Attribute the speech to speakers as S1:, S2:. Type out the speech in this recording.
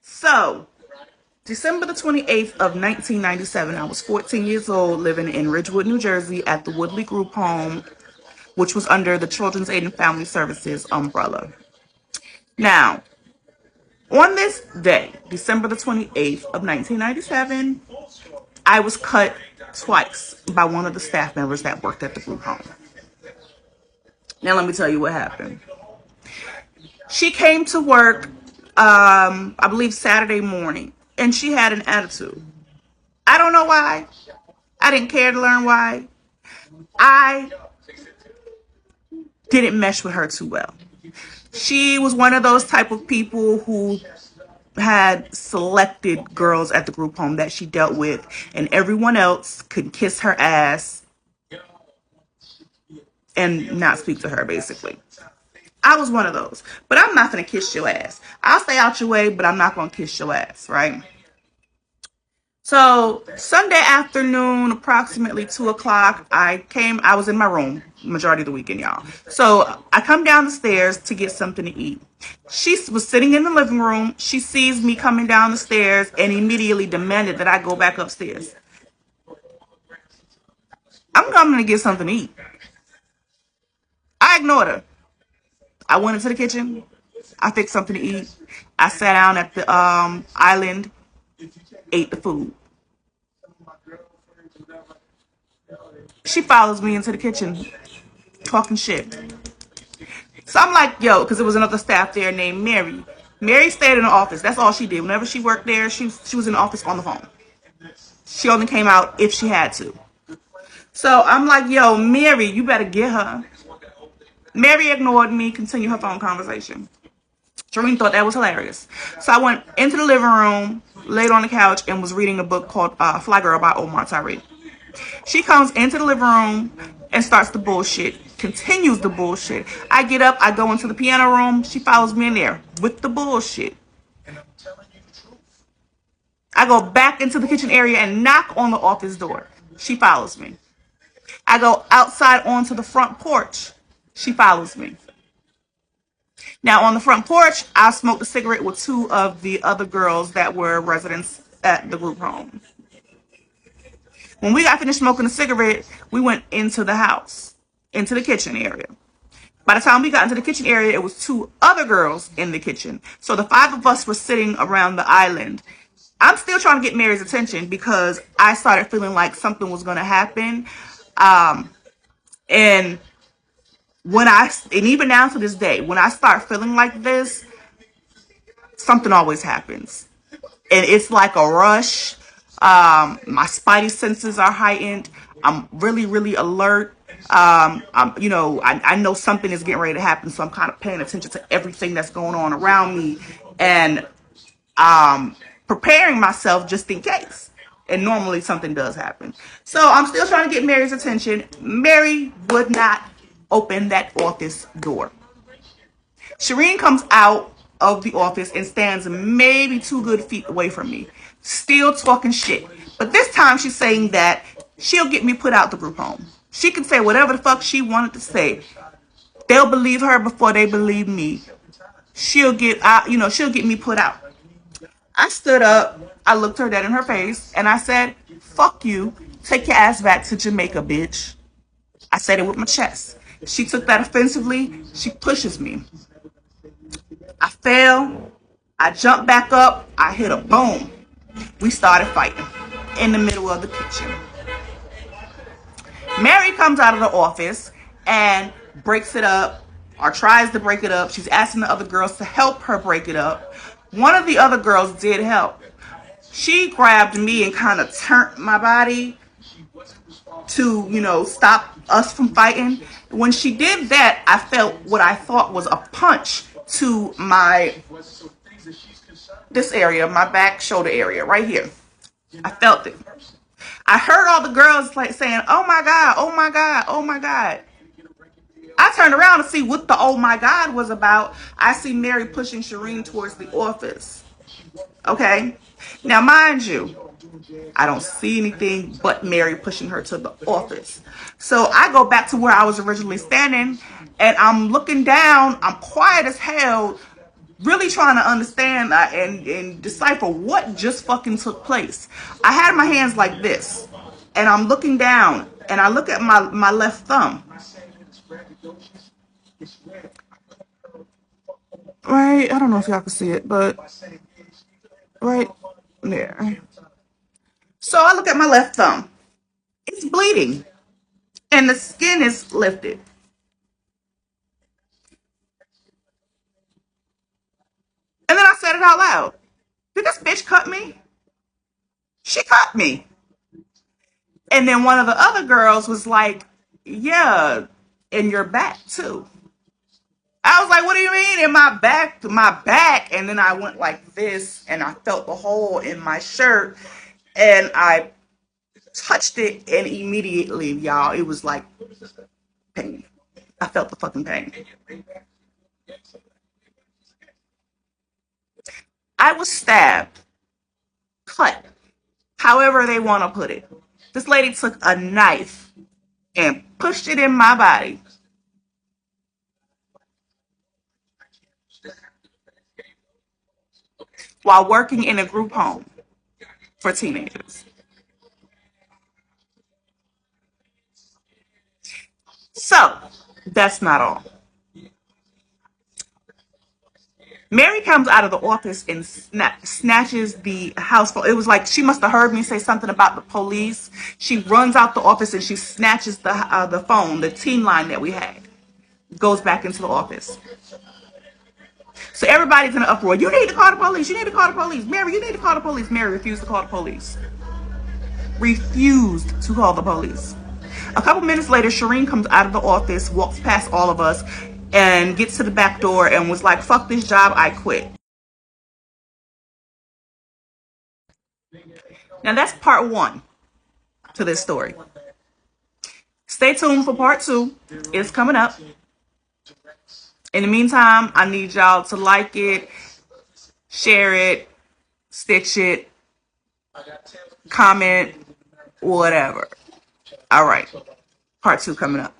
S1: So, December the 28th of 1997, I was 14 years old, living in Ridgewood, New Jersey at the Woodley Group Home, which was under the Children's Aid and Family Services umbrella. Now, on this day, December the 28th of 1997, I was cut twice by one of the staff members that worked at the group home. Now, let me tell you what happened. She came to work, I believe Saturday morning, and she had an attitude. I don't know why. I didn't care to learn why. I didn't mesh with her too well. She was one of those type of people who had selected girls at the group home that she dealt with, and everyone else could kiss her ass and not speak to her, basically. I was one of those. But I'm not going to kiss your ass. I'll stay out your way, but I'm not going to kiss your ass, right? So Sunday afternoon, approximately 2 o'clock, I was in my room majority of the weekend, y'all. So I come down the stairs to get something to eat. She was sitting in the living room. She sees me coming down the stairs and immediately demanded that I go back upstairs. I'm coming to get something to eat. I ignored her. I went into the kitchen. I fixed something to eat. I sat down at the island, ate the food. She follows me into the kitchen, talking shit. So I'm like, yo, because there was another staff there named Mary. Mary stayed in the office. That's all she did. Whenever she worked there, she was in the office on the phone. She only came out if she had to. So I'm like, yo, Mary, you better get her. Mary ignored me, continued her phone conversation. Shereen thought that was hilarious. So I went into the living room, laid on the couch, and was reading a book called Fly Girl by Omar Tyree. She comes into the living room and starts the bullshit, continues the bullshit. I get up, I go into the piano room. She follows me in there with the bullshit. I go back into the kitchen area and knock on the office door. She follows me. I go outside onto the front porch. She follows me. Now, on the front porch, I smoked a cigarette with two of the other girls that were residents at the group home. When we got finished smoking a cigarette, we went into the house, into the kitchen area. By the time we got into the kitchen area, it was two other girls in the kitchen. So the five of us were sitting around the island. I'm still trying to get Mary's attention because I started feeling like something was going to happen. And even now to this day, when I start feeling like this, something always happens. And it's like a rush. My spidey senses are heightened. I'm really, really alert. I know something is getting ready to happen, so I'm kind of paying attention to everything that's going on around me and preparing myself just in case. And normally something does happen. So I'm still trying to get Mary's attention. Mary would not open that office door. Shereen comes out of the office and stands maybe 2 good feet away from me, still talking shit. But this time she's saying that she'll get me put out the group home. She can say whatever the fuck she wanted to say. They'll believe her before they believe me. She'll get me put out. I stood up, I looked her dead in her face, and I said, fuck you, take your ass back to Jamaica, bitch. I said it with my chest. She took that offensively. She pushes me. I fell. I jumped back up. I hit a boom. We started fighting in the middle of the kitchen. Mary comes out of the office and breaks it up, or tries to break it up. She's asking the other girls to help her break it up. One of the other girls did help. She grabbed me and kind of turned my body to, stop us from fighting. When she did that, I felt what I thought was a punch to this area, my back shoulder area, right here. I felt it. I heard all the girls saying, oh my God, oh my God, oh my God. I turned around to see what the oh my God was about. I see Mary pushing Shereen towards the office. Okay? Now, mind you, I don't see anything but Mary pushing her to the office. So I go back to where I was originally standing, and I'm looking down. I'm quiet as hell. really trying to understand and decipher what just fucking took place. I had my hands like this, and I'm looking down, and I look at my left thumb. Right, I don't know if y'all can see it, but right there. So I look at my left thumb. It's bleeding, and the skin is lifted. And then I said it out loud. Did this bitch cut me? She cut me. And then one of the other girls was like, yeah, in your back too. I was like, what do you mean in my back? My back. And then I went like this, and I felt the hole in my shirt, and I touched it, and immediately, y'all, it was like pain. I felt the fucking pain. I was stabbed, cut, however they want to put it. This lady took a knife and pushed it in my body while working in a group home for teenagers. So, that's not all. Mary comes out of the office and snatches the house phone. It was like she must have heard me say something about the police. She runs out the office and she snatches the phone, the teen line that we had. Goes back into the office. So everybody's in an uproar. You need to call the police. You need to call the police. Mary, you need to call the police. Mary refused to call the police. Refused to call the police. A couple minutes later, Shireen comes out of the office, walks past all of us, and gets to the back door and was like, fuck this job, I quit. Now that's part one to this story. Stay tuned for part two. It's coming up. In the meantime, I need y'all to like it, share it, stitch it, comment, whatever. All right. Part two coming up.